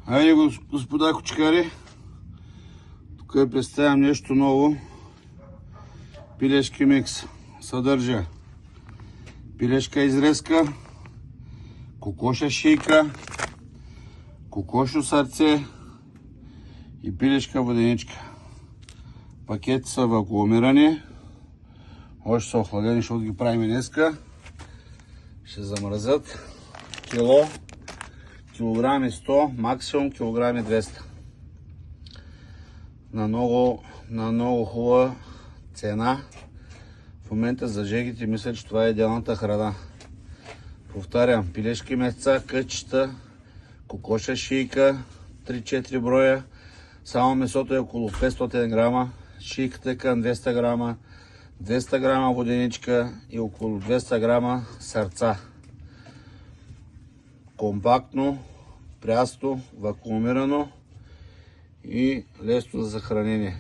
Хайде, господа кочкари, тук ви представям нещо ново. Пилешки микс. Съдържа пилешка изрезка, кокоша шийка, кокошо сърце и пилешка воденичка. Пакети са вакуумирани. Още са охладени, защото ги правим днеска. Ще замръзят. Килограми 100, максимум килограми 200. На много хубава цена. В момента за жегите мисля, че това е идеалната храна. Повтарям, пилешки месца, кътчета, кокоша шийка, 3-4 броя. Само месото е около 500 грама, шийката е към 200 грама, 200 грама воденичка и около 200 грама сърца. Компактно, прясто, вакуумирано и лесно за съхранение.